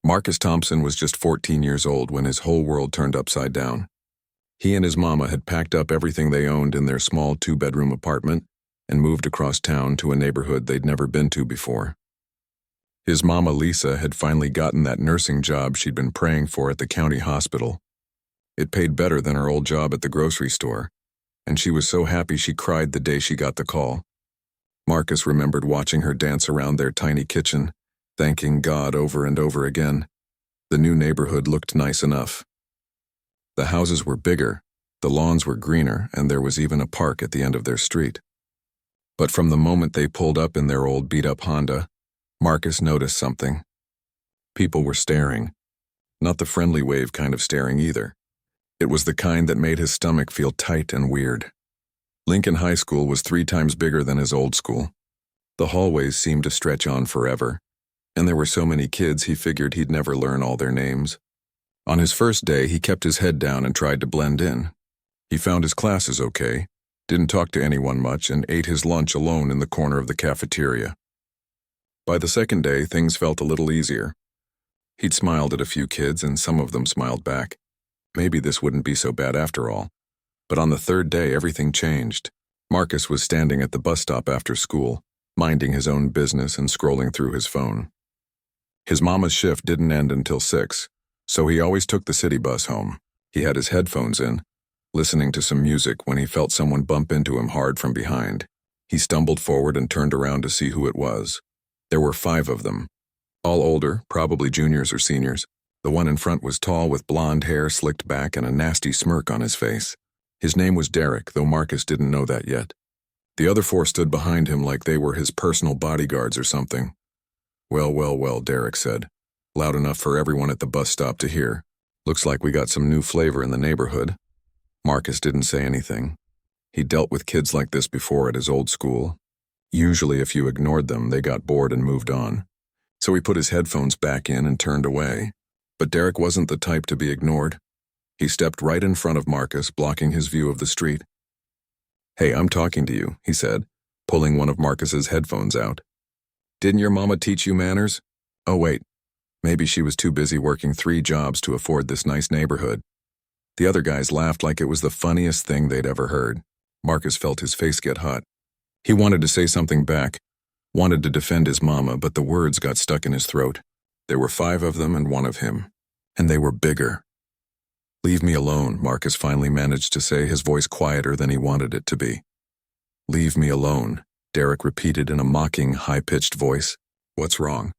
Marcus Thompson was just 14 years old when his whole world turned upside down. He and his mama had packed up everything they owned in their small 2-bedroom apartment and moved across town to a neighborhood they'd never been to before. His mama, Lisa, had finally gotten that nursing job she'd been praying for at the county hospital. It paid better than her old job at the grocery store, and she was so happy she cried the day she got the call. Marcus remembered watching her dance around their tiny kitchen, thanking God over and over again. The new neighborhood looked nice enough. The houses were bigger, the lawns were greener, and there was even a park at the end of their street. But from the moment they pulled up in their old beat-up Honda, Marcus noticed something. People were staring. Not the friendly wave kind of staring either. It was the kind that made his stomach feel tight and weird. Lincoln High School was 3 times bigger than his old school. The hallways seemed to stretch on forever, and there were so many kids he figured he'd never learn all their names. On his first day, he kept his head down and tried to blend in. He found his classes okay, didn't talk to anyone much, and ate his lunch alone in the corner of the cafeteria. By the second day, things felt a little easier. He'd smiled at a few kids, and some of them smiled back. Maybe this wouldn't be so bad after all. But on the third day, everything changed. Marcus was standing at the bus stop after school, minding his own business and scrolling through his phone. His mama's shift didn't end until 6, so he always took the city bus home. He had his headphones in, listening to some music when he felt someone bump into him hard from behind. He stumbled forward and turned around to see who it was. There were 5 of them, all older, probably juniors or seniors. The one in front was tall with blonde hair slicked back and a nasty smirk on his face. His name was Derek, though Marcus didn't know that yet. The other 4 stood behind him like they were his personal bodyguards or something. Well, well, well, Derek said, loud enough for everyone at the bus stop to hear. Looks like we got some new flavor in the neighborhood. Marcus didn't say anything. He dealt with kids like this before at his old school. Usually if you ignored them, they got bored and moved on. So he put his headphones back in and turned away. But Derek wasn't the type to be ignored. He stepped right in front of Marcus, blocking his view of the street. "Hey, I'm talking to you," he said, pulling one of Marcus's headphones out. "Didn't your mama teach you manners? Oh wait, maybe she was too busy working 3 jobs to afford this nice neighborhood." The other guys laughed like it was the funniest thing they'd ever heard. Marcus felt his face get hot. He wanted to say something back, wanted to defend his mama, but the words got stuck in his throat. There were 5 of them and 1 of him, and they were bigger. "Leave me alone," Marcus finally managed to say, his voice quieter than he wanted it to be. "Leave me alone," Derek repeated in a mocking, high-pitched voice. "What's wrong?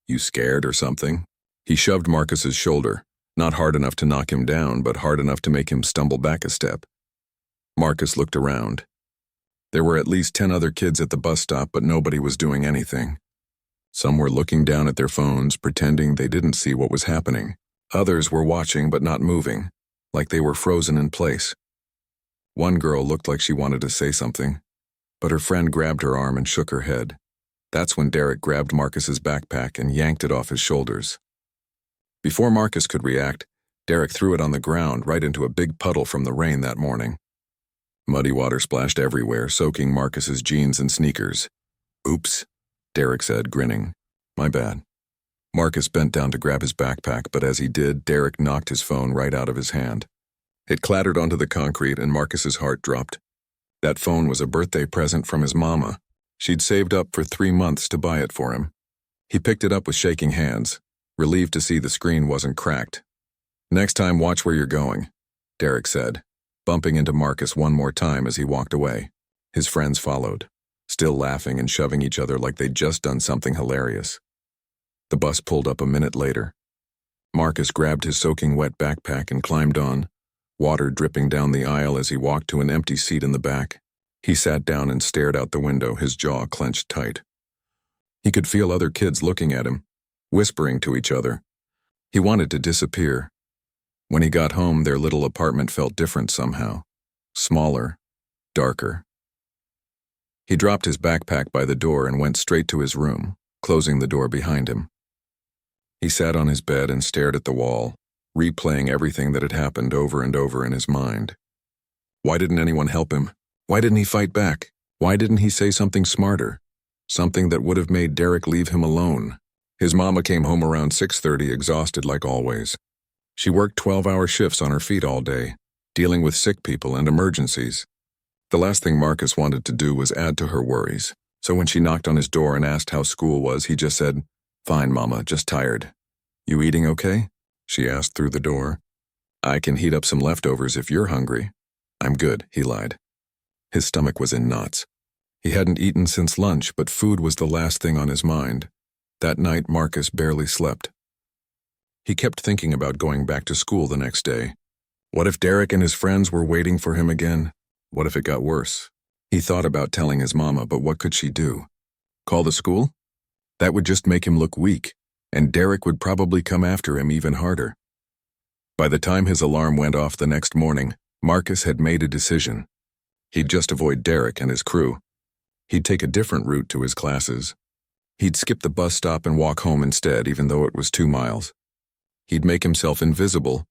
You scared or something?" He shoved Marcus's shoulder, not hard enough to knock him down, but hard enough to make him stumble back a step. Marcus looked around. There were at least 10 other kids at the bus stop, but nobody was doing anything. Some were looking down at their phones, pretending they didn't see what was happening. Others were watching but not moving, like they were frozen in place. One girl looked like she wanted to say something, but her friend grabbed her arm and shook her head. That's when Derek grabbed Marcus's backpack and yanked it off his shoulders. Before Marcus could react, Derek threw it on the ground right into a big puddle from the rain that morning. Muddy water splashed everywhere, soaking Marcus's jeans and sneakers. "Oops," Derek said, grinning. "My bad." Marcus bent down to grab his backpack, but as he did, Derek knocked his phone right out of his hand. It clattered onto the concrete and Marcus's heart dropped. That phone was a birthday present from his mama. She'd saved up for 3 months to buy it for him. He picked it up with shaking hands, relieved to see the screen wasn't cracked. "Next time, watch where you're going," Derek said, bumping into Marcus one more time as he walked away. His friends followed, still laughing and shoving each other like they'd just done something hilarious. The bus pulled up a minute later. Marcus grabbed his soaking wet backpack and climbed on, water dripping down the aisle as he walked to an empty seat in the back. He sat down and stared out the window, his jaw clenched tight. He could feel other kids looking at him, whispering to each other. He wanted to disappear. When he got home, their little apartment felt different somehow. Smaller, darker. He dropped his backpack by the door and went straight to his room, closing the door behind him. He sat on his bed and stared at the wall, replaying everything that had happened over and over in his mind. Why didn't anyone help him? Why didn't he fight back? Why didn't he say something smarter? Something that would have made Derek leave him alone? His mama came home around 6:30, exhausted like always. She worked 12-hour shifts on her feet all day, dealing with sick people and emergencies. The last thing Marcus wanted to do was add to her worries, so when she knocked on his door and asked how school was, he just said, "Fine, Mama, just tired." "You eating okay?" she asked through the door. "I can heat up some leftovers if you're hungry." "I'm good," he lied. His stomach was in knots. He hadn't eaten since lunch, but food was the last thing on his mind. That night, Marcus barely slept. He kept thinking about going back to school the next day. What if Derek and his friends were waiting for him again? What if it got worse? He thought about telling his mama, but what could she do? Call the school? That would just make him look weak, and Derek would probably come after him even harder. By the time his alarm went off the next morning, Marcus had made a decision. He'd just avoid Derek and his crew. He'd take a different route to his classes. He'd skip the bus stop and walk home instead, even though it was 2 miles. He'd make himself invisible,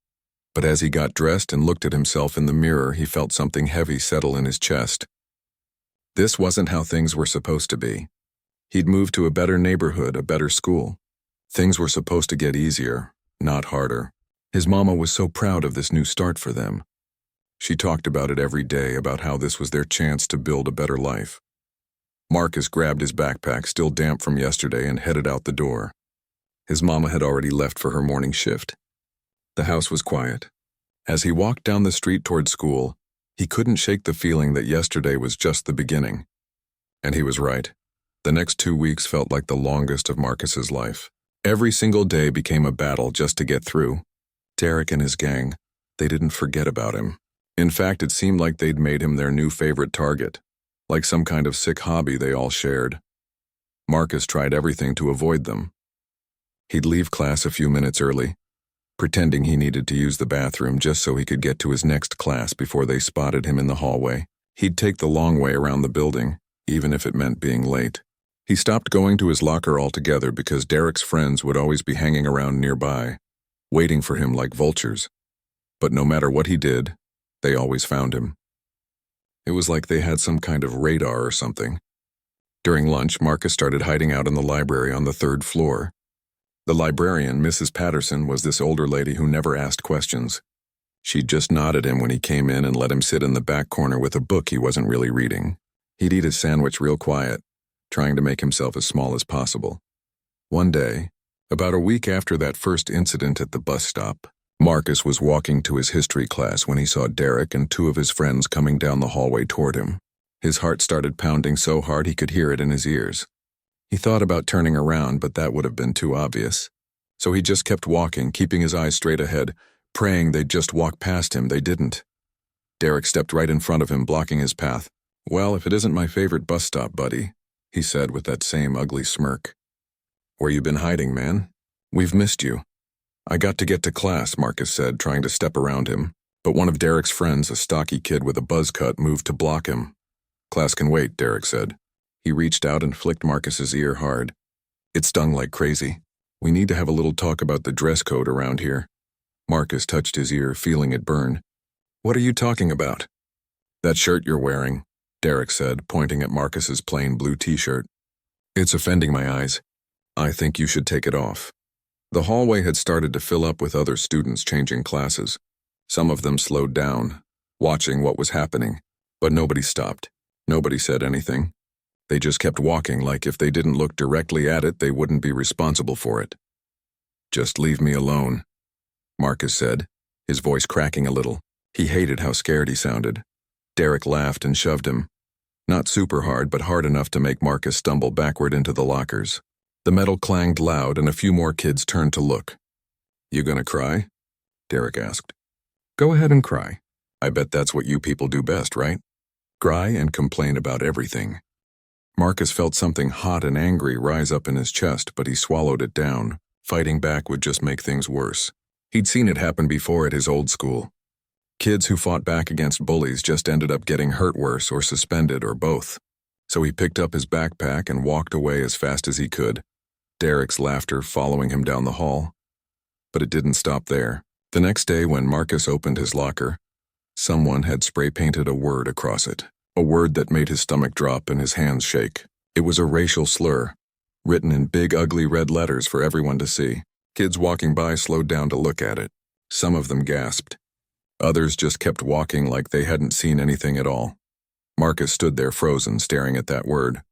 but as he got dressed and looked at himself in the mirror, he felt something heavy settle in his chest. This wasn't how things were supposed to be. He'd moved to a better neighborhood, a better school. Things were supposed to get easier, not harder. His mama was so proud of this new start for them. She talked about it every day, about how this was their chance to build a better life. Marcus grabbed his backpack, still damp from yesterday, and headed out the door. His mama had already left for her morning shift. The house was quiet. As he walked down the street toward school, he couldn't shake the feeling that yesterday was just the beginning. And he was right. The next 2 weeks felt like the longest of Marcus's life. Every single day became a battle just to get through. Derek and his gang, they didn't forget about him. In fact, it seemed like they'd made him their new favorite target, like some kind of sick hobby they all shared. Marcus tried everything to avoid them. He'd leave class a few minutes early, pretending he needed to use the bathroom just so he could get to his next class before they spotted him in the hallway. He'd take the long way around the building, even if it meant being late. He stopped going to his locker altogether because Derek's friends would always be hanging around nearby, waiting for him like vultures. But no matter what he did, they always found him. It was like they had some kind of radar or something. During lunch, Marcus started hiding out in the library on the 3rd floor. The librarian, Mrs. Patterson, was this older lady who never asked questions. She'd just nod at him when he came in and let him sit in the back corner with a book he wasn't really reading. He'd eat his sandwich real quiet, trying to make himself as small as possible. One day, about a week after that first incident at the bus stop, Marcus was walking to his history class when he saw Derek and 2 of his friends coming down the hallway toward him. His heart started pounding so hard he could hear it in his ears. He thought about turning around, but that would have been too obvious. So he just kept walking, keeping his eyes straight ahead, praying they'd just walk past him. They didn't. Derek stepped right in front of him, blocking his path. "Well, if it isn't my favorite bus stop, buddy," he said with that same ugly smirk. "Where you been hiding, man? We've missed you." "I got to get to class," Marcus said, trying to step around him. But one of Derek's friends, a stocky kid with a buzz cut, moved to block him. "Class can wait," Derek said. He reached out and flicked Marcus's ear hard. It stung like crazy. "We need to have a little talk about the dress code around here." Marcus touched his ear, feeling it burn. "What are you talking about?" "That shirt you're wearing," Derek said, pointing at Marcus's plain blue t-shirt. "It's offending my eyes. I think you should take it off." The hallway had started to fill up with other students changing classes. Some of them slowed down, watching what was happening, but nobody stopped. Nobody said anything. They just kept walking, like if they didn't look directly at it, they wouldn't be responsible for it. "Just leave me alone," Marcus said, his voice cracking a little. He hated how scared he sounded. Derek laughed and shoved him. Not super hard, but hard enough to make Marcus stumble backward into the lockers. The metal clanged loud, and a few more kids turned to look. "You gonna cry?" Derek asked. "Go ahead and cry. I bet that's what you people do best, right? Cry and complain about everything." Marcus felt something hot and angry rise up in his chest, but he swallowed it down. Fighting back would just make things worse. He'd seen it happen before at his old school. Kids who fought back against bullies just ended up getting hurt worse or suspended or both. So he picked up his backpack and walked away as fast as he could, Derek's laughter following him down the hall. But it didn't stop there. The next day when Marcus opened his locker, someone had spray-painted a word across it. A word that made his stomach drop and his hands shake. It was a racial slur. written in big ugly red letters for everyone to see. Kids walking by slowed down to look at it. Some of them gasped. Others just kept walking like they hadn't seen anything at all. Marcus stood there frozen, staring at that word.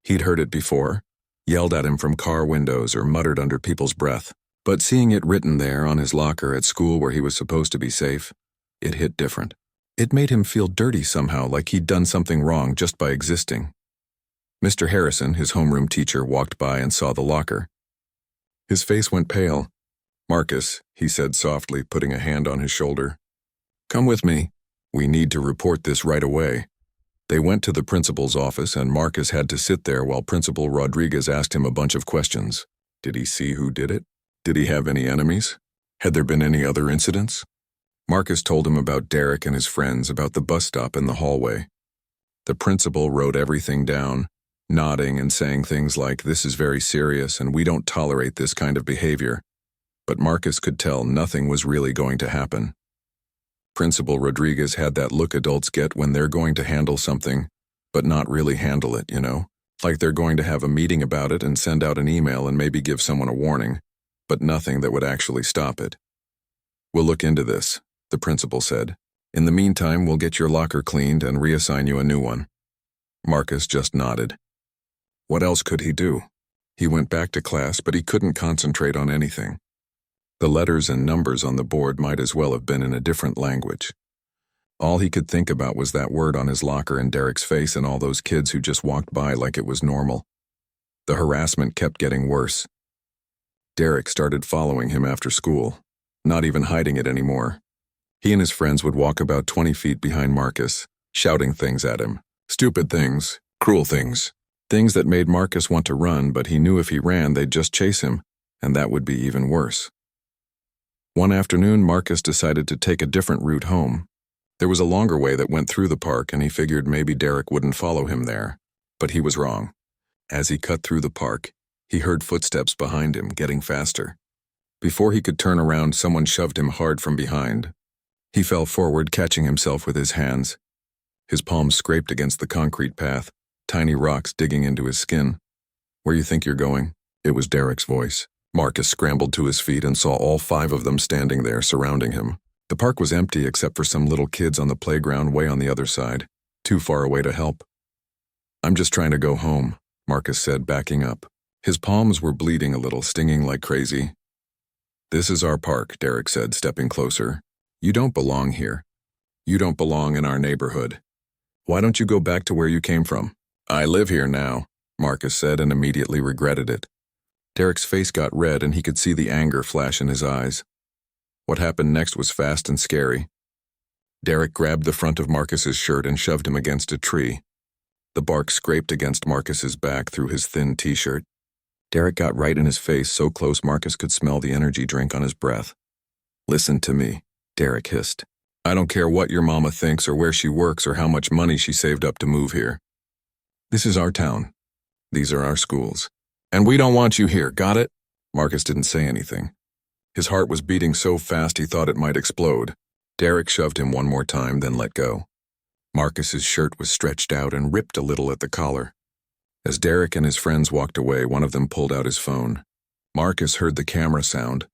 He'd heard it before, yelled at him from car windows or muttered under people's breath. But seeing it written there on his locker at school where he was supposed to be safe, it hit different. It made him feel dirty somehow, like he'd done something wrong just by existing. Mr. Harrison, his homeroom teacher, walked by and saw the locker. His face went pale. "Marcus," he said softly, putting a hand on his shoulder. "Come with me. We need to report this right away." They went to the principal's office, and Marcus had to sit there while Principal Rodriguez asked him a bunch of questions. Did he see who did it? Did he have any enemies? Had there been any other incidents? Marcus told him about Derek and his friends, about the bus stop in the hallway. The principal wrote everything down, nodding and saying things like, "This is very serious and we don't tolerate this kind of behavior." But Marcus could tell nothing was really going to happen. Principal Rodriguez had that look adults get when they're going to handle something, but not really handle it, you know? Like they're going to have a meeting about it and send out an email and maybe give someone a warning, but nothing that would actually stop it. "We'll look into this," the principal said. "In the meantime, we'll get your locker cleaned and reassign you a new one." Marcus just nodded. What else could he do? He went back to class, but he couldn't concentrate on anything. The letters and numbers on the board might as well have been in a different language. All he could think about was that word on his locker and Derek's face and all those kids who just walked by like it was normal. The harassment kept getting worse. Derek started following him after school, not even hiding it anymore. He and his friends would walk about 20 feet behind Marcus, shouting things at him. Stupid things, cruel things. Things that made Marcus want to run, but he knew if he ran, they'd just chase him, and that would be even worse. One afternoon, Marcus decided to take a different route home. There was a longer way that went through the park, and he figured maybe Derek wouldn't follow him there. But he was wrong. As he cut through the park, he heard footsteps behind him, getting faster. Before he could turn around, someone shoved him hard from behind. He fell forward, catching himself with his hands. His palms scraped against the concrete path, tiny rocks digging into his skin. "Where you think you're going?" It was Derek's voice. Marcus scrambled to his feet and saw all 5 of them standing there, surrounding him. The park was empty except for some little kids on the playground way on the other side, too far away to help. "I'm just trying to go home," Marcus said, backing up. His palms were bleeding a little, stinging like crazy. "This is our park," Derek said, stepping closer. "You don't belong here. You don't belong in our neighborhood. Why don't you go back to where you came from?" "I live here now," Marcus said, and immediately regretted it. Derek's face got red and he could see the anger flash in his eyes. What happened next was fast and scary. Derek grabbed the front of Marcus's shirt and shoved him against a tree. The bark scraped against Marcus's back through his thin t-shirt. Derek got right in his face, so close Marcus could smell the energy drink on his breath. "Listen to me," Derek hissed. "I don't care what your mama thinks or where she works or how much money she saved up to move here. This is our town. These are our schools. And we don't want you here, got it?" Marcus didn't say anything. His heart was beating so fast he thought it might explode. Derek shoved him one more time, then let go. Marcus's shirt was stretched out and ripped a little at the collar. As Derek and his friends walked away, one of them pulled out his phone. Marcus heard the camera sound,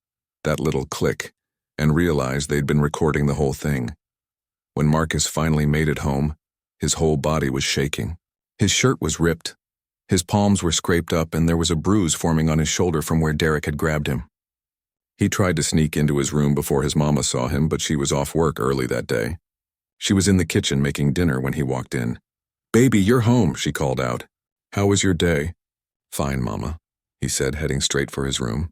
that little click, and realized they'd been recording the whole thing. When Marcus finally made it home, his whole body was shaking. His shirt was ripped. His palms were scraped up and there was a bruise forming on his shoulder from where Derek had grabbed him. He tried to sneak into his room before his mama saw him, but she was off work early that day. She was in the kitchen making dinner when he walked in. "Baby, you're home," she called out. "How was your day?" "Fine, Mama," he said, heading straight for his room.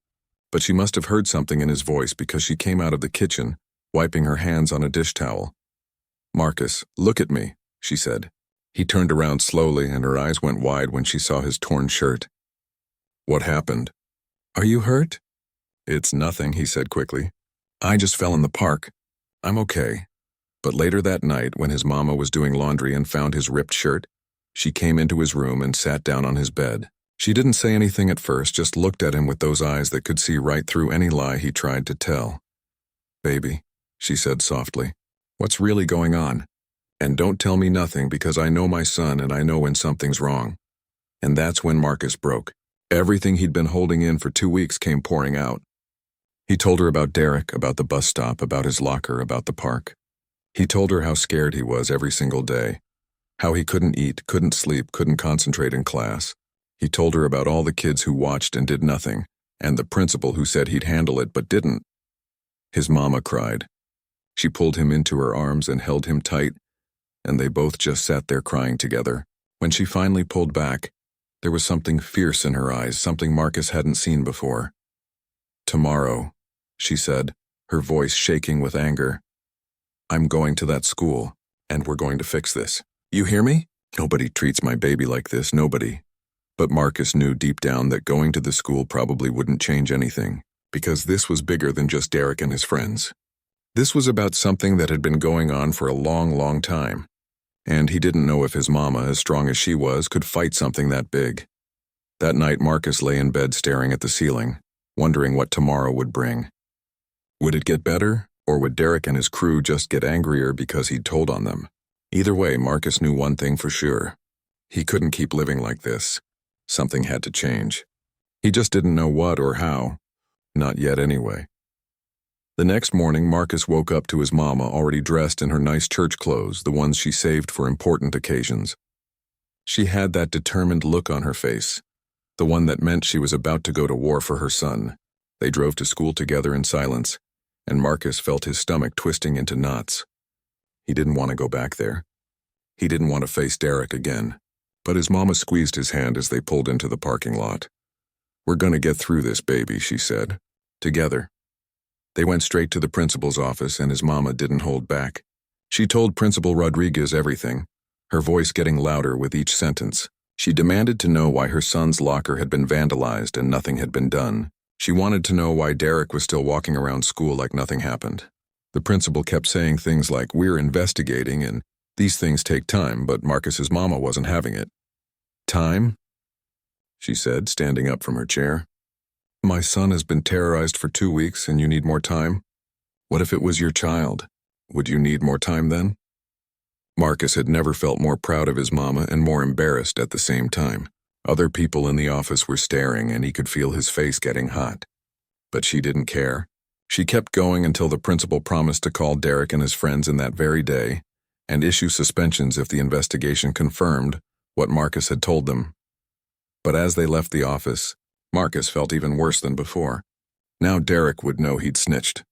But she must have heard something in his voice because she came out of the kitchen, wiping her hands on a dish towel. "Marcus, look at me," she said. He turned around slowly and her eyes went wide when she saw his torn shirt. "What happened?" "Are you hurt?" "It's nothing," he said quickly. "I just fell in the park. I'm okay." But later that night, when his mama was doing laundry and found his ripped shirt, she came into his room and sat down on his bed. She didn't say anything at first, just looked at him with those eyes that could see right through any lie he tried to tell. "Baby," she said softly, "what's really going on? And don't tell me nothing because I know my son and I know when something's wrong." And that's when Marcus broke. Everything he'd been holding in for 2 weeks came pouring out. He told her about Derek, about the bus stop, about his locker, about the park. He told her how scared he was every single day, how he couldn't eat, couldn't sleep, couldn't concentrate in class. He told her about all the kids who watched and did nothing, and the principal who said he'd handle it but didn't. His mama cried. She pulled him into her arms and held him tight, and they both just sat there crying together. When she finally pulled back, there was something fierce in her eyes, something Marcus hadn't seen before. "Tomorrow," she said, her voice shaking with anger. "I'm going to that school, and we're going to fix this. You hear me? Nobody treats my baby like this, nobody." But Marcus knew deep down that going to the school probably wouldn't change anything, because this was bigger than just Derek and his friends. This was about something that had been going on for a long, long time, and he didn't know if his mama, as strong as she was, could fight something that big. That night, Marcus lay in bed staring at the ceiling, wondering what tomorrow would bring. Would it get better, or would Derek and his crew just get angrier because he'd told on them? Either way, Marcus knew one thing for sure. He couldn't keep living like this. Something had to change. He just didn't know what or how. Not yet, anyway. The next morning, Marcus woke up to his mama already dressed in her nice church clothes, the ones she saved for important occasions. She had that determined look on her face, the one that meant she was about to go to war for her son. They drove to school together in silence, and Marcus felt his stomach twisting into knots. He didn't want to go back there. He didn't want to face Derek again, but his mama squeezed his hand as they pulled into the parking lot. "We're gonna get through this, baby," she said. "Together." They went straight to the principal's office, and his mama didn't hold back. She told Principal Rodriguez everything, her voice getting louder with each sentence. She demanded to know why her son's locker had been vandalized and nothing had been done. She wanted to know why Derek was still walking around school like nothing happened. The principal kept saying things like, "We're investigating," and "These things take time," but Marcus's mama wasn't having it. "Time?" she said, standing up from her chair. "My son has been terrorized for 2 weeks and you need more time? What if it was your child? Would you need more time then?" Marcus had never felt more proud of his mama and more embarrassed at the same time. Other people in the office were staring and he could feel his face getting hot. But she didn't care. She kept going until the principal promised to call Derek and his friends in that very day and issue suspensions if the investigation confirmed what Marcus had told them. But as they left the office, Marcus felt even worse than before. Now Derek would know he'd snitched.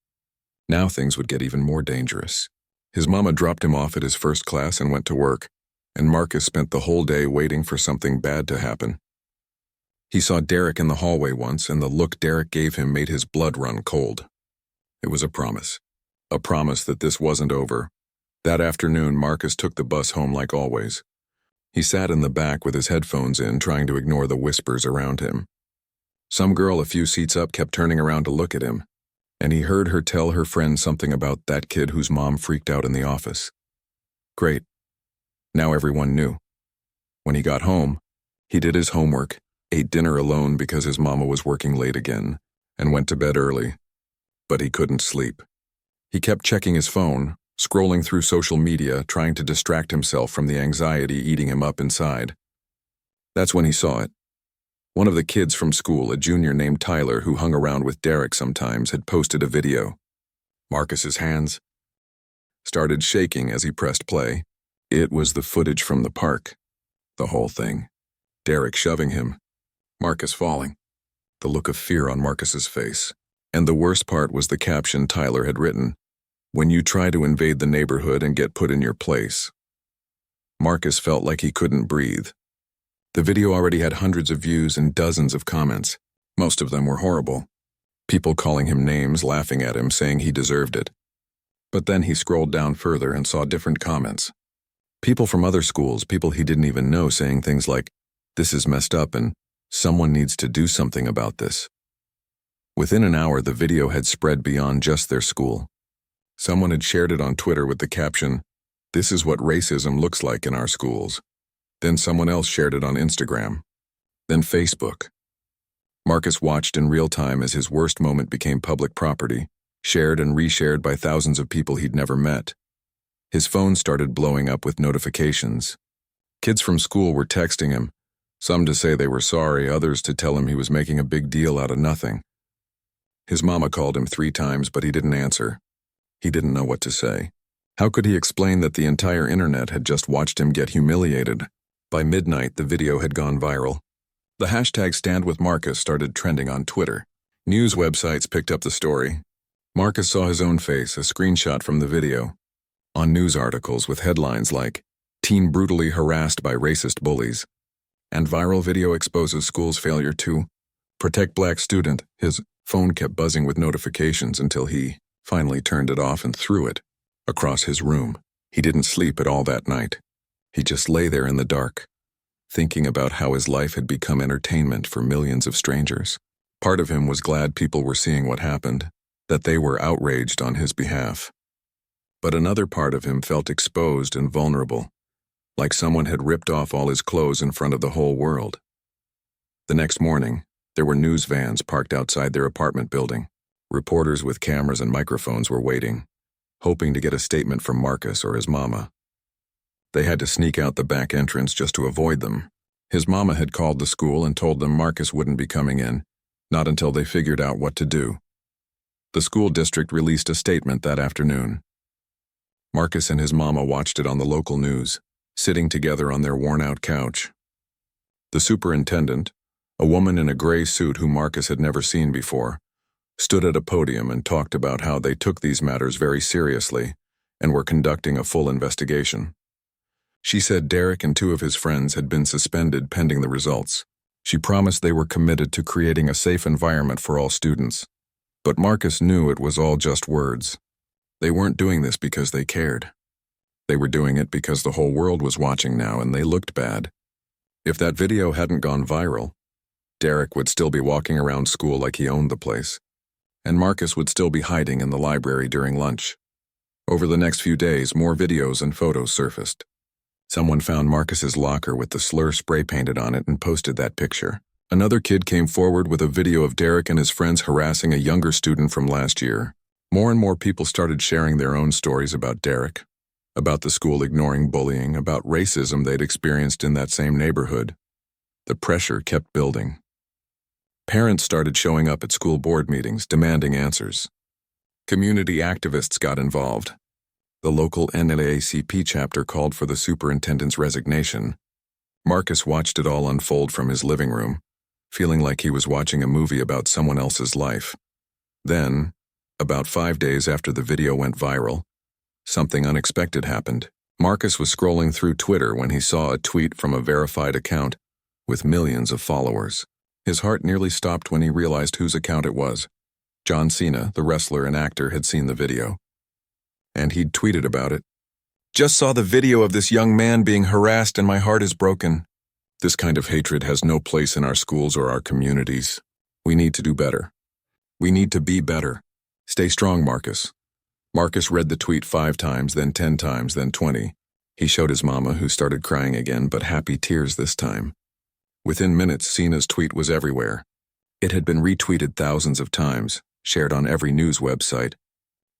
Now things would get even more dangerous. His mama dropped him off at his first class and went to work, and Marcus spent the whole day waiting for something bad to happen. He saw Derek in the hallway once, and the look Derek gave him made his blood run cold. It was a promise that this wasn't over. That afternoon, Marcus took the bus home like always. He sat in the back with his headphones in, trying to ignore the whispers around him. Some girl a few seats up kept turning around to look at him, and he heard her tell her friend something about that kid whose mom freaked out in the office. Great. Now everyone knew. When he got home, he did his homework, ate dinner alone because his mama was working late again, and went to bed early. But he couldn't sleep. He kept checking his phone, scrolling through social media, trying to distract himself from the anxiety eating him up inside. That's when he saw it. One of the kids from school, a junior named Tyler who hung around with Derek sometimes, had posted a video. Marcus's hands started shaking as he pressed play. It was the footage from the park. The whole thing. Derek shoving him. Marcus falling. The look of fear on Marcus's face. And the worst part was the caption Tyler had written, "When you try to invade the neighborhood and get put in your place." Marcus felt like he couldn't breathe. The video already had hundreds of views and dozens of comments. Most of them were horrible. People calling him names, laughing at him, saying he deserved it. But then he scrolled down further and saw different comments. People from other schools, people he didn't even know, saying things like, "This is messed up and someone needs to do something about this." Within an hour, the video had spread beyond just their school. Someone had shared it on Twitter with the caption, "This is what racism looks like in our schools." Then someone else shared it on Instagram. Then Facebook. Marcus watched in real time as his worst moment became public property, shared and reshared by thousands of people he'd never met. His phone started blowing up with notifications. Kids from school were texting him, Some to say they were sorry, others to tell him he was making a big deal out of nothing. His mama called him 3 times, but he didn't answer. He didn't know what to say. How could he explain that the entire internet had just watched him get humiliated? By midnight, the video had gone viral. The hashtag #StandWithMarcus started trending on Twitter. News websites picked up the story. Marcus saw his own face, a screenshot from the video, on news articles with headlines like, "Teen brutally harassed by racist bullies," and "Viral video exposes school's failure to protect black student." His phone kept buzzing with notifications until he finally turned it off and threw it across his room. He didn't sleep at all that night. He just lay there in the dark, thinking about how his life had become entertainment for millions of strangers. Part of him was glad people were seeing what happened, that they were outraged on his behalf. But another part of him felt exposed and vulnerable, like someone had ripped off all his clothes in front of the whole world. The next morning, there were news vans parked outside their apartment building. Reporters with cameras and microphones were waiting, hoping to get a statement from Marcus or his mama. They had to sneak out the back entrance just to avoid them. His mama had called the school and told them Marcus wouldn't be coming in, not until they figured out what to do. The school district released a statement that afternoon. Marcus and his mama watched it on the local news, sitting together on their worn-out couch. The superintendent, a woman in a gray suit who Marcus had never seen before, stood at a podium and talked about how they took these matters very seriously and were conducting a full investigation. She said Derek and 2 of his friends had been suspended pending the results. She promised they were committed to creating a safe environment for all students. But Marcus knew it was all just words. They weren't doing this because they cared. They were doing it because the whole world was watching now and they looked bad. If that video hadn't gone viral, Derek would still be walking around school like he owned the place, and Marcus would still be hiding in the library during lunch. Over the next few days, more videos and photos surfaced. Someone found Marcus's locker with the slur spray painted on it and posted that picture. Another kid came forward with a video of Derek and his friends harassing a younger student from last year. More and more people started sharing their own stories about Derek, about the school ignoring bullying, about racism they'd experienced in that same neighborhood. The pressure kept building. Parents started showing up at school board meetings, demanding answers. Community activists got involved. The local NAACP chapter called for the superintendent's resignation. Marcus watched it all unfold from his living room, feeling like he was watching a movie about someone else's life. Then, about 5 days after the video went viral, something unexpected happened. Marcus was scrolling through Twitter when he saw a tweet from a verified account with millions of followers. His heart nearly stopped when he realized whose account it was. John Cena, the wrestler and actor, had seen the video, and he'd tweeted about it. "Just saw the video of this young man being harassed and my heart is broken. This kind of hatred has no place in our schools or our communities. We need to do better. We need to be better. Stay strong, Marcus." Marcus read the tweet 5 times, then 10 times, then 20. He showed his mama, who started crying again, but happy tears this time. Within minutes, Cena's tweet was everywhere. It had been retweeted thousands of times, shared on every news website,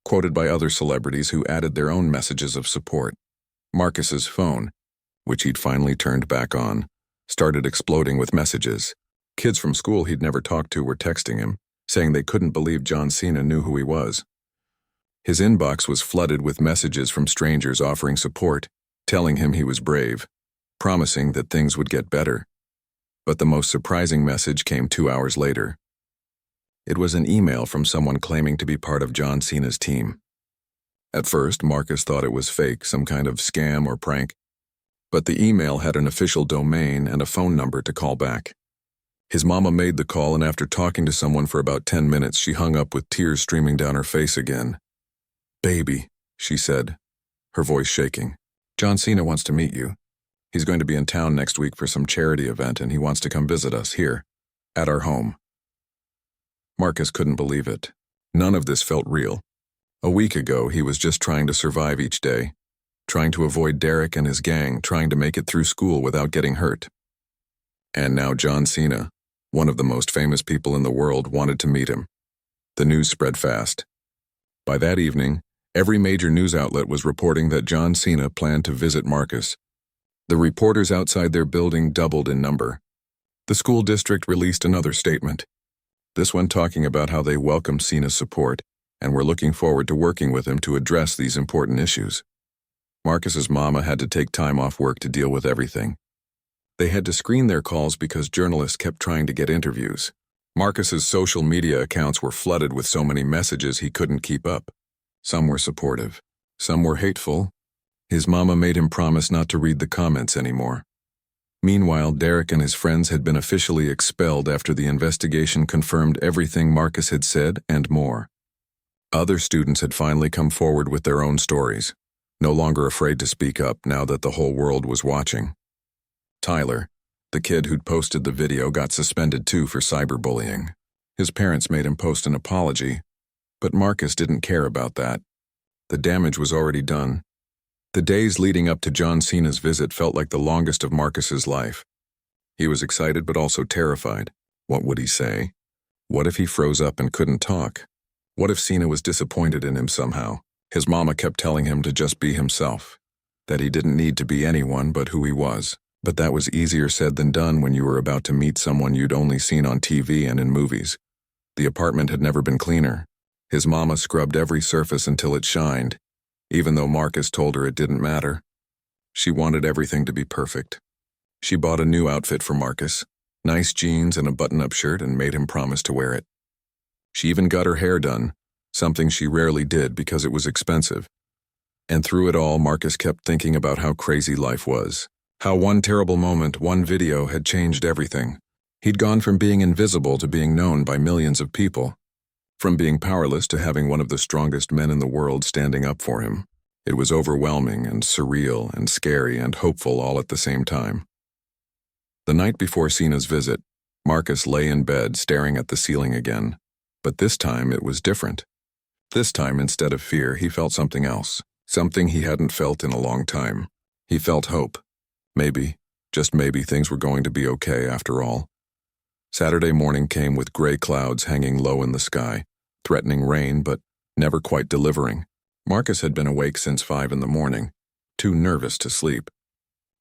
quoted by other celebrities who added their own messages of support. Marcus's phone, which he'd finally turned back on, started exploding with messages. Kids from school he'd never talked to were texting him, saying they couldn't believe John Cena knew who he was. His inbox was flooded with messages from strangers offering support, telling him he was brave, promising that things would get better. But the most surprising message came 2 hours later. It was an email from someone claiming to be part of John Cena's team. At first, Marcus thought it was fake, some kind of scam or prank, but the email had an official domain and a phone number to call back. His mama made the call, and after talking to someone for about 10 minutes, she hung up with tears streaming down her face again. "Baby," she said, her voice shaking. "John Cena wants to meet you. He's going to be in town next week for some charity event, and he wants to come visit us here, at our home." Marcus couldn't believe it. None of this felt real. A week ago, he was just trying to survive each day, trying to avoid Derek and his gang, trying to make it through school without getting hurt. And now John Cena, one of the most famous people in the world, wanted to meet him. The news spread fast. By that evening, every major news outlet was reporting that John Cena planned to visit Marcus. The reporters outside their building doubled in number. The school district released another statement, this one talking about how they welcome Cena's support and were looking forward to working with him to address these important issues. Marcus's mama had to take time off work to deal with everything. They had to screen their calls because journalists kept trying to get interviews. Marcus's social media accounts were flooded with so many messages he couldn't keep up. Some were supportive, some were hateful. His mama made him promise not to read the comments anymore. Meanwhile, Derek and his friends had been officially expelled after the investigation confirmed everything Marcus had said and more. Other students had finally come forward with their own stories, no longer afraid to speak up now that the whole world was watching. Tyler, the kid who'd posted the video, got suspended too for cyberbullying. His parents made him post an apology, but Marcus didn't care about that. The damage was already done. The days leading up to John Cena's visit felt like the longest of Marcus's life. He was excited but also terrified. What would he say? What if he froze up and couldn't talk? What if Cena was disappointed in him somehow? His mama kept telling him to just be himself, that he didn't need to be anyone but who he was. But that was easier said than done when you were about to meet someone you'd only seen on TV and in movies. The apartment had never been cleaner. His mama scrubbed every surface until it shined, even though Marcus told her it didn't matter. She wanted everything to be perfect. She bought a new outfit for Marcus, nice jeans and a button-up shirt, and made him promise to wear it. She even got her hair done, something she rarely did because it was expensive. And through it all, Marcus kept thinking about how crazy life was. How one terrible moment, one video, had changed everything. He'd gone from being invisible to being known by millions of people. From being powerless to having one of the strongest men in the world standing up for him. It was overwhelming and surreal and scary and hopeful all at the same time. The night before Cena's visit, Marcus lay in bed staring at the ceiling again. But this time it was different. This time, instead of fear, he felt something else. Something he hadn't felt in a long time. He felt hope. Maybe, just maybe, things were going to be okay after all. Saturday morning came with gray clouds hanging low in the sky, threatening rain but never quite delivering. Marcus had been awake since 5 in the morning, too nervous to sleep.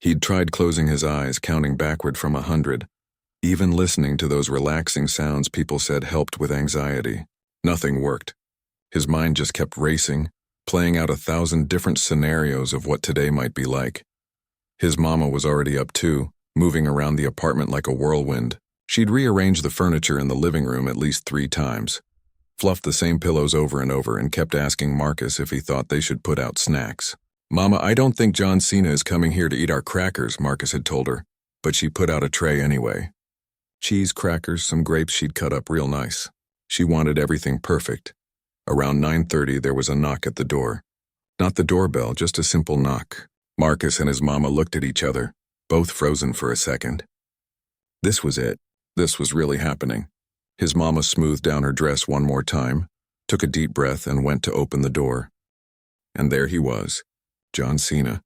He'd tried closing his eyes, counting backward from 100, even listening to those relaxing sounds people said helped with anxiety. Nothing worked. His mind just kept racing, playing out 1,000 different scenarios of what today might be like. His mama was already up too, moving around the apartment like a whirlwind. She'd rearranged the furniture in the living room at least 3 times, fluffed the same pillows over and over, and kept asking Marcus if he thought they should put out snacks. "Mama, I don't think John Cena is coming here to eat our crackers," Marcus had told her, but she put out a tray anyway. Cheese, crackers, some grapes she'd cut up real nice. She wanted everything perfect. Around 9:30 there was a knock at the door. Not the doorbell, just a simple knock. Marcus and his mama looked at each other, both frozen for a second. This was it. This was really happening. His mama smoothed down her dress one more time, took a deep breath, and went to open the door. And there he was, John Cena,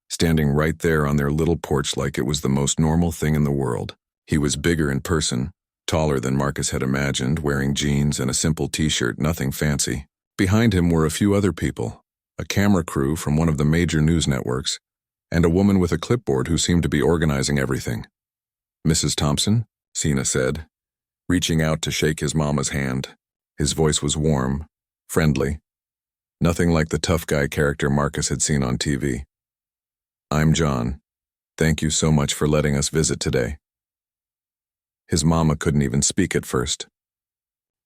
standing right there on their little porch like it was the most normal thing in the world. He was bigger in person, taller than Marcus had imagined, wearing jeans and a simple t-shirt, nothing fancy. Behind him were a few other people, a camera crew from one of the major news networks, and a woman with a clipboard who seemed to be organizing everything. "Mrs. Thompson?" Cena said, reaching out to shake his mama's hand. His voice was warm, friendly, nothing like the tough guy character Marcus had seen on TV. "I'm John. Thank you so much for letting us visit today." His mama couldn't even speak at first.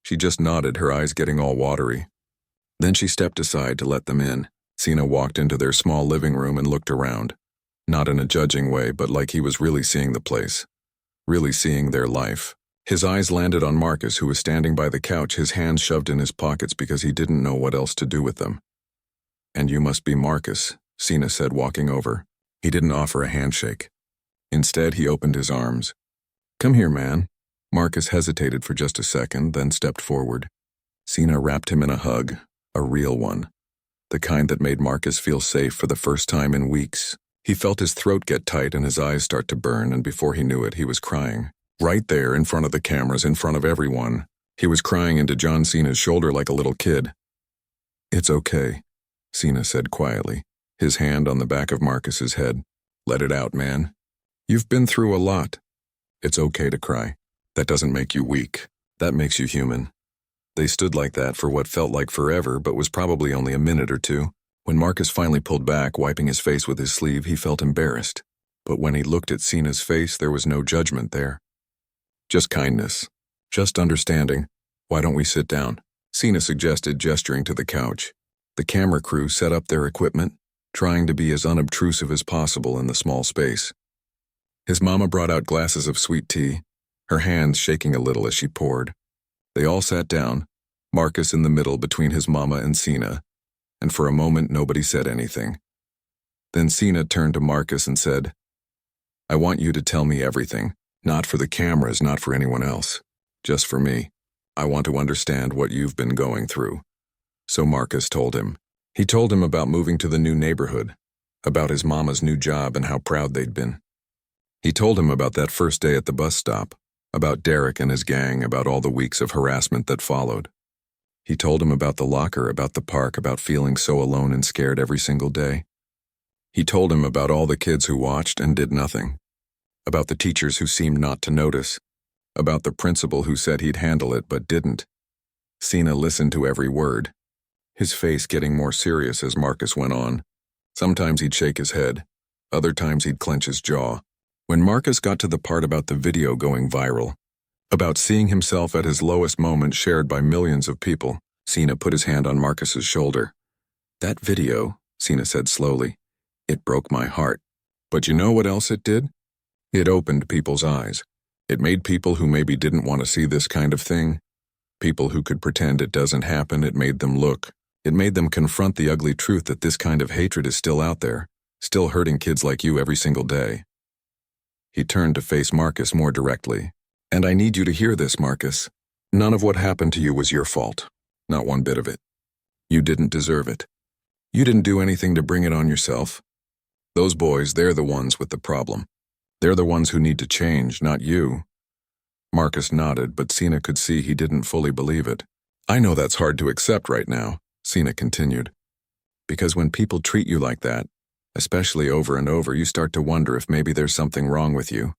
She just nodded, her eyes getting all watery. Then she stepped aside to let them in. Cena walked into their small living room and looked around, not in a judging way, but like he was really seeing the place, really seeing their life. His eyes landed on Marcus, who was standing by the couch, his hands shoved in his pockets because he didn't know what else to do with them. "And you must be Marcus," Cena said, walking over. He didn't offer a handshake. Instead, he opened his arms. "Come here, man." Marcus hesitated for just a second, then stepped forward. Cena wrapped him in a hug, a real one, the kind that made Marcus feel safe for the first time in weeks. He felt his throat get tight and his eyes start to burn, and before he knew it, he was crying. Right there, in front of the cameras, in front of everyone. He was crying into John Cena's shoulder like a little kid. "It's okay," Cena said quietly, his hand on the back of Marcus's head. "Let it out, man. You've been through a lot. It's okay to cry. That doesn't make you weak. That makes you human. They stood like that for what felt like forever, but was probably only a minute or two. When Marcus finally pulled back, wiping his face with his sleeve, he felt embarrassed. But when he looked at Cena's face, there was no judgment there. Just kindness. Just understanding. Why don't we sit down? Cena suggested, gesturing to the couch. The camera crew set up their equipment, trying to be as unobtrusive as possible in the small space. His mama brought out glasses of sweet tea, her hands shaking a little as she poured. They all sat down, Marcus in the middle between his mama and Cena, and for a moment nobody said anything. Then Cena turned to Marcus and said, "I want you to tell me everything, not for the cameras, not for anyone else, just for me. I want to understand what you've been going through." So Marcus told him. He told him about moving to the new neighborhood, about his mama's new job and how proud they'd been. He told him about that first day at the bus stop, about Derek and his gang, about all the weeks of harassment that followed. He told him about the locker, about the park, about feeling so alone and scared every single day. He told him about all the kids who watched and did nothing, about the teachers who seemed not to notice, about the principal who said he'd handle it but didn't. Cena listened to every word, his face getting more serious as Marcus went on. Sometimes he'd shake his head, other times he'd clench his jaw. When Marcus got to the part about the video going viral, about seeing himself at his lowest moment shared by millions of people, Cena put his hand on Marcus's shoulder. "That video," Cena said slowly, "it broke my heart. But you know what else it did? It opened people's eyes. It made people who maybe didn't want to see this kind of thing, people who could pretend it doesn't happen, it made them look. It made them confront the ugly truth that this kind of hatred is still out there, still hurting kids like you every single day." He turned to face Marcus more directly. "And I need you to hear this, Marcus. None of what happened to you was your fault. Not one bit of it. You didn't deserve it. You didn't do anything to bring it on yourself. Those boys, they're the ones with the problem. They're the ones who need to change, not you." Marcus nodded, but Cena could see he didn't fully believe it. "I know that's hard to accept right now," Cena continued. "Because when people treat you like that, especially over and over, you start to wonder if maybe there's something wrong with you.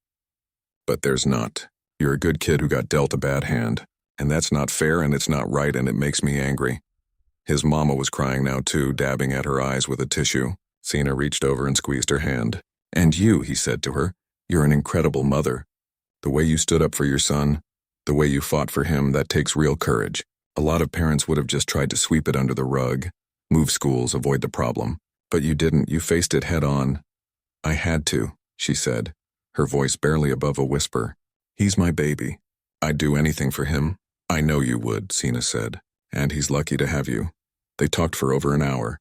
But there's not. You're a good kid who got dealt a bad hand, and that's not fair and it's not right and it makes me angry." His mama was crying now too, dabbing at her eyes with a tissue. Cena reached over and squeezed her hand. "And you," he said to her, "you're an incredible mother. The way you stood up for your son, the way you fought for him, that takes real courage. A lot of parents would have just tried to sweep it under the rug, move schools, avoid the problem. But you didn't, you faced it head on." "I had to," she said, her voice barely above a whisper. "He's my baby. I'd do anything for him." "I know you would," Cena said, "and he's lucky to have you." They talked for over an hour.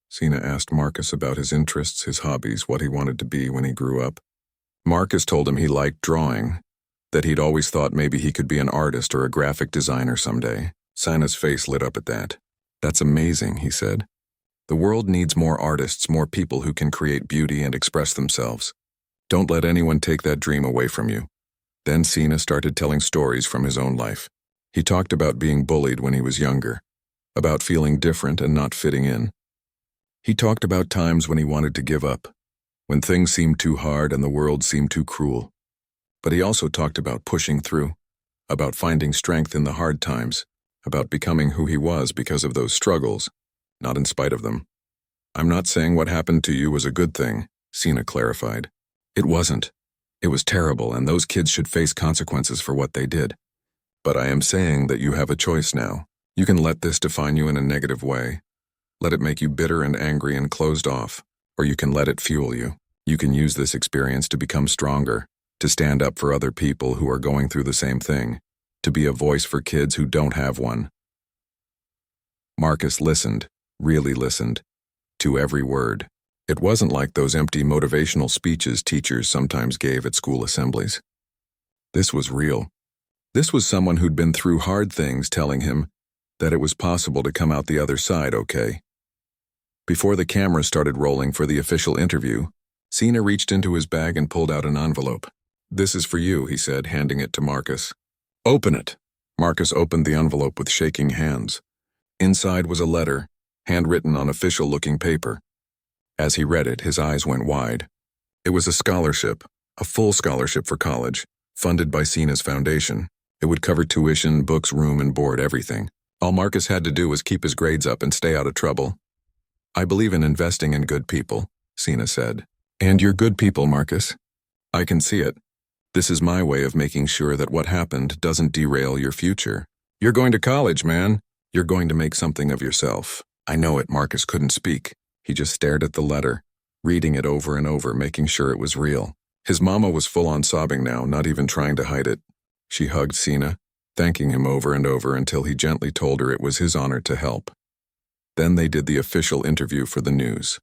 Cena asked Marcus about his interests, his hobbies, what he wanted to be when he grew up. Marcus told him he liked drawing, that he'd always thought maybe he could be an artist or a graphic designer someday. Cena's face lit up at that. "That's amazing," he said. "The world needs more artists, more people who can create beauty and express themselves. Don't let anyone take that dream away from you." Then Cena started telling stories from his own life. He talked about being bullied when he was younger, about feeling different and not fitting in. He talked about times when he wanted to give up, when things seemed too hard and the world seemed too cruel. But he also talked about pushing through, about finding strength in the hard times, about becoming who he was because of those struggles, not in spite of them. "I'm not saying what happened to you was a good thing," Cena clarified. "It wasn't. It was terrible, and those kids should face consequences for what they did. But I am saying that you have a choice now. You can let this define you in a negative way. Let it make you bitter and angry and closed off, or you can let it fuel you. You can use this experience to become stronger, to stand up for other people who are going through the same thing, to be a voice for kids who don't have one." Marcus listened, really listened, to every word. It wasn't like those empty motivational speeches teachers sometimes gave at school assemblies. This was real. This was someone who'd been through hard things telling him that it was possible to come out the other side okay. Before the camera started rolling for the official interview, Cena reached into his bag and pulled out an envelope. "This is for you," he said, handing it to Marcus. "Open it." Marcus opened the envelope with shaking hands. Inside was a letter, handwritten on official-looking paper. As he read it, his eyes went wide. It was a scholarship, a full scholarship for college, funded by Cena's foundation. It would cover tuition, books, room, and board, everything. All Marcus had to do was keep his grades up and stay out of trouble. "I believe in investing in good people," Cena said. "And you're good people, Marcus. I can see it. This is my way of making sure that what happened doesn't derail your future. You're going to college, man. You're going to make something of yourself." "I know it." Marcus couldn't speak. He just stared at the letter, reading it over and over, making sure it was real. His mama was full-on sobbing now, not even trying to hide it. She hugged Cena, thanking him over and over until he gently told her it was his honor to help. Then they did the official interview for the news.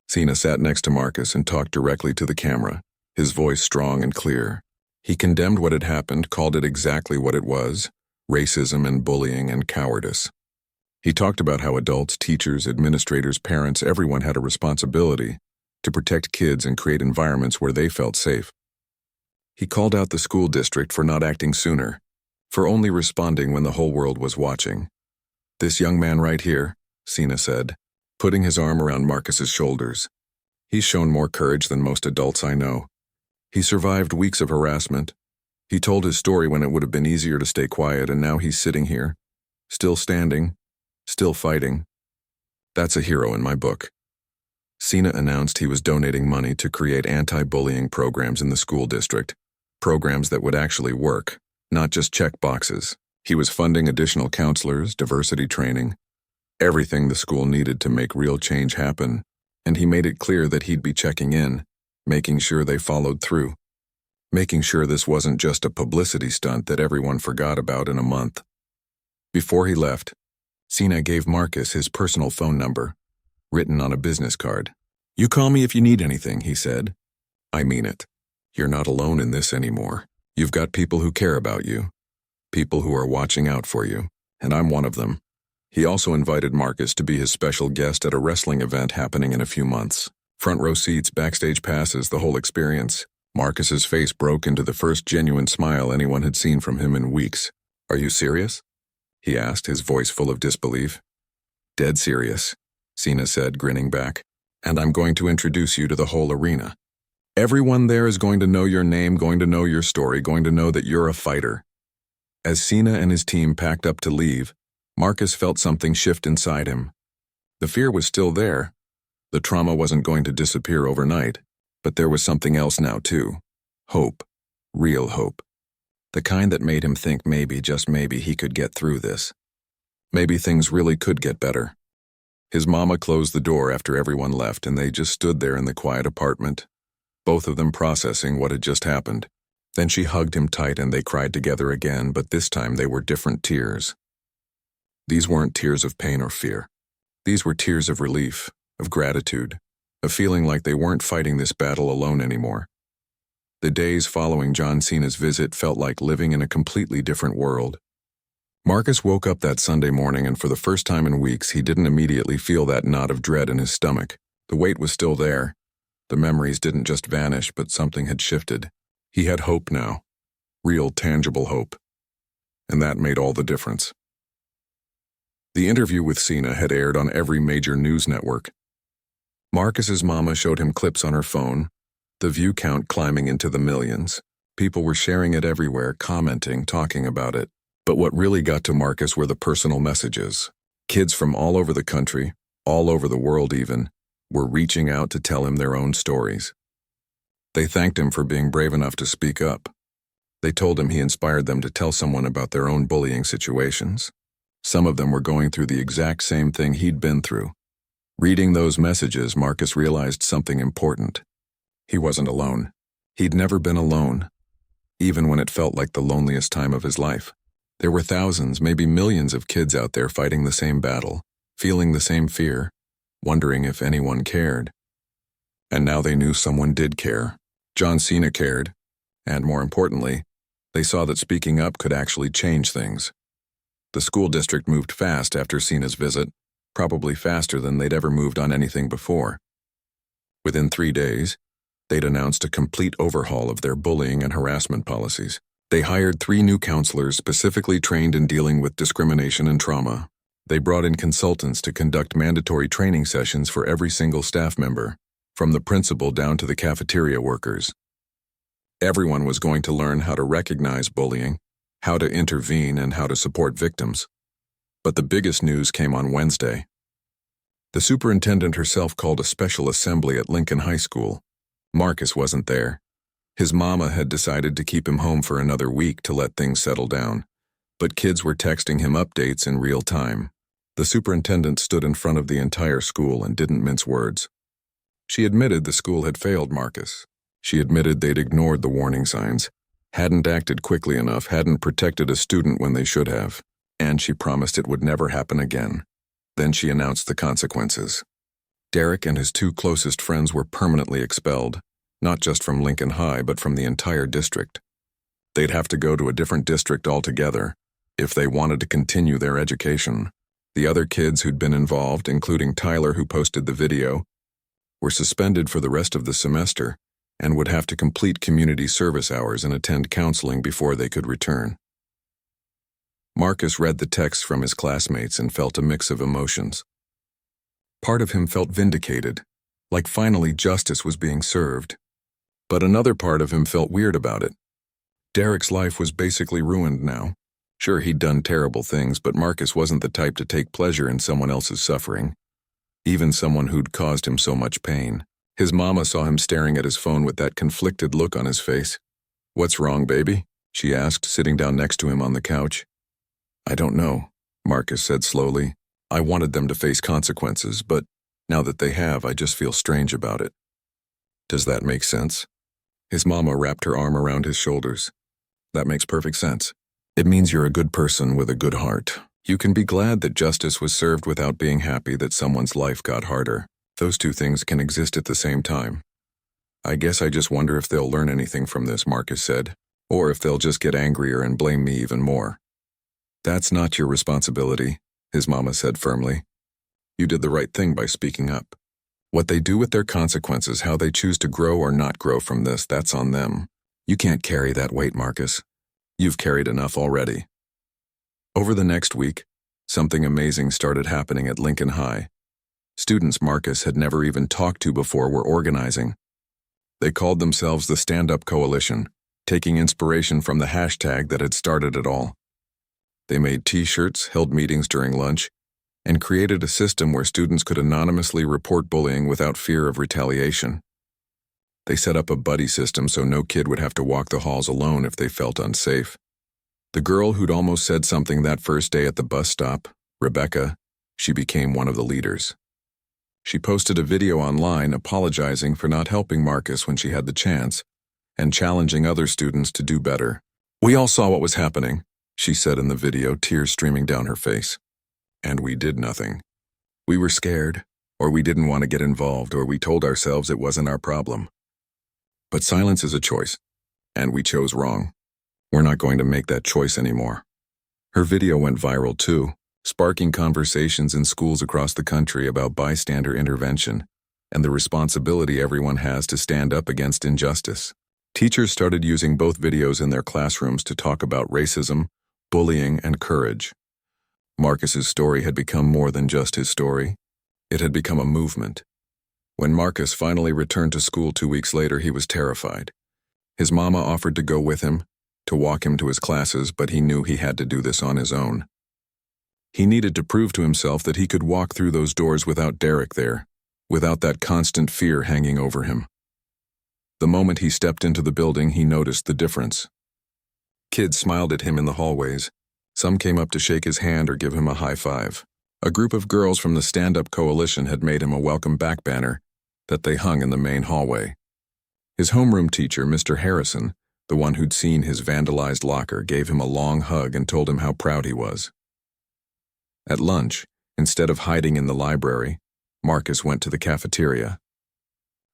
Cena sat next to Marcus and talked directly to the camera, his voice strong and clear. He condemned what had happened, called it exactly what it was: racism and bullying and cowardice. He talked about how adults, teachers, administrators, parents, everyone had a responsibility to protect kids and create environments where they felt safe. He called out the school district for not acting sooner, for only responding when the whole world was watching. "This young man right here," Cena said, putting his arm around Marcus's shoulders. "He's shown more courage than most adults I know. He survived weeks of harassment. He told his story when it would have been easier to stay quiet, and now he's sitting here, still standing, still fighting. That's a hero in my book." Cena announced he was donating money to create anti-bullying programs in the school district, programs that would actually work, not just check boxes. He was funding additional counselors, diversity training, everything the school needed to make real change happen, and he made it clear that he'd be checking in, making sure they followed through, making sure this wasn't just a publicity stunt that everyone forgot about in a month. Before he left, Cena gave Marcus his personal phone number, written on a business card. "You call me if you need anything," he said. "I mean it. You're not alone in this anymore. You've got people who care about you, people who are watching out for you, and I'm one of them." He also invited Marcus to be his special guest at a wrestling event happening in a few months. Front row seats, backstage passes, the whole experience. Marcus's face broke into the first genuine smile anyone had seen from him in weeks. "Are you serious?" he asked, his voice full of disbelief. "Dead serious," Cena said, grinning back. "And I'm going to introduce you to the whole arena. Everyone there is going to know your name, going to know your story, going to know that you're a fighter." As Cena and his team packed up to leave, Marcus felt something shift inside him. The fear was still there. The trauma wasn't going to disappear overnight, but there was something else now too. Hope. Real hope. The kind that made him think maybe, just maybe, he could get through this. Maybe things really could get better. His mama closed the door after everyone left, and they just stood there in the quiet apartment, both of them processing what had just happened. Then she hugged him tight and they cried together again, but this time they were different tears. These weren't tears of pain or fear. These were tears of relief, of gratitude, of feeling like they weren't fighting this battle alone anymore. The days following John Cena's visit felt like living in a completely different world. Marcus woke up that Sunday morning, and for the first time in weeks, he didn't immediately feel that knot of dread in his stomach. The weight was still there. The memories didn't just vanish, but something had shifted. He had hope now. Real, tangible hope. And that made all the difference. The interview with Cena had aired on every major news network. Marcus's mama showed him clips on her phone, the view count climbing into the millions. People were sharing it everywhere, commenting, talking about it. But what really got to Marcus were the personal messages. Kids from all over the country, all over the world even, were reaching out to tell him their own stories. They thanked him for being brave enough to speak up. They told him he inspired them to tell someone about their own bullying situations. Some of them were going through the exact same thing he'd been through. Reading those messages, Marcus realized something important. He wasn't alone. He'd never been alone, even when it felt like the loneliest time of his life. There were thousands, maybe millions of kids out there fighting the same battle, feeling the same fear, wondering if anyone cared. And now they knew someone did care. John Cena cared, and more importantly, they saw that speaking up could actually change things. The school district moved fast after Cena's visit, probably faster than they'd ever moved on anything before. Within 3 days, they'd announced a complete overhaul of their bullying and harassment policies. They hired 3 new counselors specifically trained in dealing with discrimination and trauma. They brought in consultants to conduct mandatory training sessions for every single staff member, from the principal down to the cafeteria workers. Everyone was going to learn how to recognize bullying, how to intervene, and how to support victims. But the biggest news came on Wednesday. The superintendent herself called a special assembly at Lincoln High School. Marcus wasn't there. His mama had decided to keep him home for another week to let things settle down, but kids were texting him updates in real time. The superintendent stood in front of the entire school and didn't mince words. She admitted the school had failed Marcus. She admitted they'd ignored the warning signs, hadn't acted quickly enough, hadn't protected a student when they should have, and she promised it would never happen again. Then she announced the consequences. Derek and his two closest friends were permanently expelled, not just from Lincoln High, but from the entire district. They'd have to go to a different district altogether if they wanted to continue their education. The other kids who'd been involved, including Tyler, who posted the video, were suspended for the rest of the semester and would have to complete community service hours and attend counseling before they could return. Marcus read the text from his classmates and felt a mix of emotions. Part of him felt vindicated, like finally justice was being served. But another part of him felt weird about it. Derek's life was basically ruined now. Sure, he'd done terrible things, but Marcus wasn't the type to take pleasure in someone else's suffering, even someone who'd caused him so much pain. His mama saw him staring at his phone with that conflicted look on his face. "What's wrong, baby?" she asked, sitting down next to him on the couch. "I don't know," Marcus said slowly. "I wanted them to face consequences, but now that they have, I just feel strange about it." "Does that make sense?" His mama wrapped her arm around his shoulders. "That makes perfect sense. It means you're a good person with a good heart. You can be glad that justice was served without being happy that someone's life got harder. Those two things can exist at the same time." "I guess I just wonder if they'll learn anything from this," Marcus said, "or if they'll just get angrier and blame me even more." "That's not your responsibility," his mama said firmly. "You did the right thing by speaking up. What they do with their consequences, how they choose to grow or not grow from this, that's on them. You can't carry that weight, Marcus. You've carried enough already." Over the next week, something amazing started happening at Lincoln High. Students Marcus had never even talked to before were organizing. They called themselves the Stand Up Coalition, taking inspiration from the hashtag that had started it all. They made t-shirts, held meetings during lunch, and created a system where students could anonymously report bullying without fear of retaliation. They set up a buddy system so no kid would have to walk the halls alone if they felt unsafe. The girl who'd almost said something that first day at the bus stop, Rebecca, she became one of the leaders. She posted a video online apologizing for not helping Marcus when she had the chance and challenging other students to do better. "We all saw what was happening," she said in the video, tears streaming down her face. "And we did nothing. We were scared, or we didn't want to get involved, or we told ourselves it wasn't our problem. But silence is a choice, and we chose wrong. We're not going to make that choice anymore." Her video went viral too, sparking conversations in schools across the country about bystander intervention and the responsibility everyone has to stand up against injustice. Teachers started using both videos in their classrooms to talk about racism, bullying, and courage. Marcus's story had become more than just his story. It had become a movement. When Marcus finally returned to school 2 weeks later, he was terrified. His mama offered to go with him, to walk him to his classes, but he knew he had to do this on his own. He needed to prove to himself that he could walk through those doors without Derek there, without that constant fear hanging over him. The moment he stepped into the building, he noticed the difference. Kids smiled at him in the hallways. Some came up to shake his hand or give him a high five. A group of girls from the Stand Up Coalition had made him a welcome back banner that they hung in the main hallway. His homeroom teacher, Mr. Harrison, the one who'd seen his vandalized locker, gave him a long hug and told him how proud he was. At lunch, instead of hiding in the library, Marcus went to the cafeteria.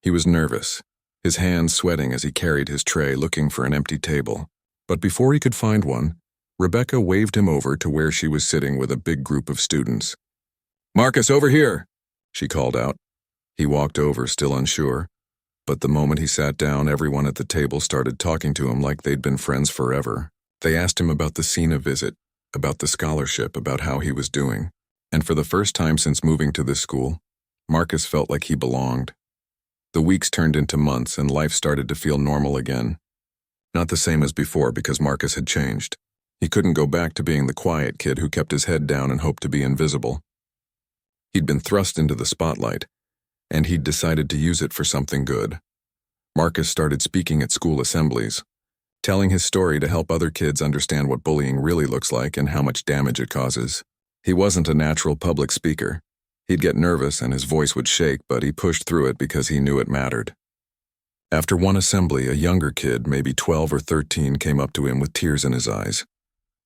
He was nervous, his hands sweating as he carried his tray looking for an empty table. But before he could find one, Rebecca waved him over to where she was sitting with a big group of students. "Marcus, over here!" she called out. He walked over, still unsure, but the moment he sat down, everyone at the table started talking to him like they'd been friends forever. They asked him about the Cena visit, about the scholarship, about how he was doing. And for the first time since moving to this school, Marcus felt like he belonged. The weeks turned into months and life started to feel normal again. Not the same as before because Marcus had changed. He couldn't go back to being the quiet kid who kept his head down and hoped to be invisible. He'd been thrust into the spotlight, and he'd decided to use it for something good. Marcus started speaking at school assemblies, telling his story to help other kids understand what bullying really looks like and how much damage it causes. He wasn't a natural public speaker. He'd get nervous and his voice would shake, but he pushed through it because he knew it mattered. After one assembly, a younger kid, maybe 12 or 13, came up to him with tears in his eyes.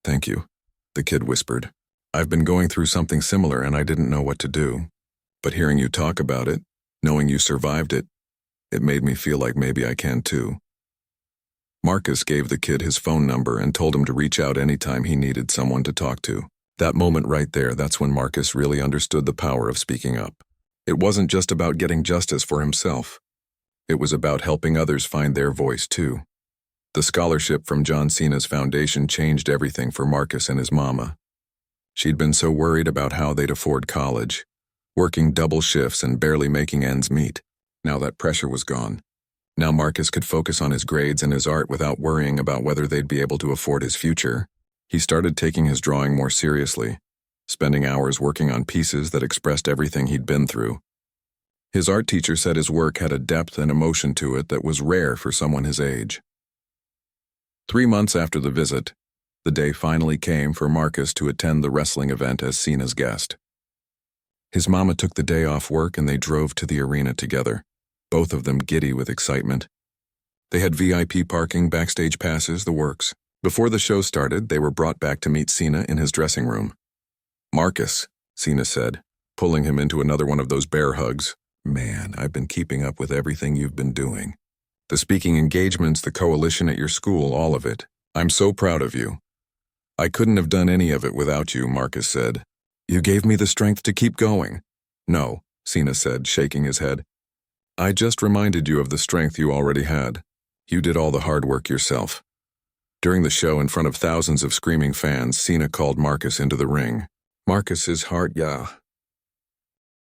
"Thank you," the kid whispered. "I've been going through something similar and I didn't know what to do. But hearing you talk about it, knowing you survived it, it made me feel like maybe I can too." Marcus gave the kid his phone number and told him to reach out anytime he needed someone to talk to. That moment right there, that's when Marcus really understood the power of speaking up. It wasn't just about getting justice for himself. It was about helping others find their voice too. The scholarship from John Cena's foundation changed everything for Marcus and his mama. She'd been so worried about how they'd afford college, working double shifts and barely making ends meet. Now that pressure was gone. Now Marcus could focus on his grades and his art without worrying about whether they'd be able to afford his future. He started taking his drawing more seriously, spending hours working on pieces that expressed everything he'd been through. His art teacher said his work had a depth and emotion to it that was rare for someone his age. 3 months after the visit, the day finally came for Marcus to attend the wrestling event as Cena's guest. His mama took the day off work and they drove to the arena together, both of them giddy with excitement. They had VIP parking, backstage passes, the works. Before the show started, they were brought back to meet Cena in his dressing room. "Marcus," Cena said, pulling him into another one of those bear hugs. "Man, I've been keeping up with everything you've been doing. The speaking engagements, the coalition at your school, all of it. I'm so proud of you." "I couldn't have done any of it without you," Marcus said. "You gave me the strength to keep going." "No," Cena said, shaking his head. "I just reminded you of the strength you already had. You did all the hard work yourself." During the show, in front of thousands of screaming fans, Cena called Marcus into the ring. Marcus's heart,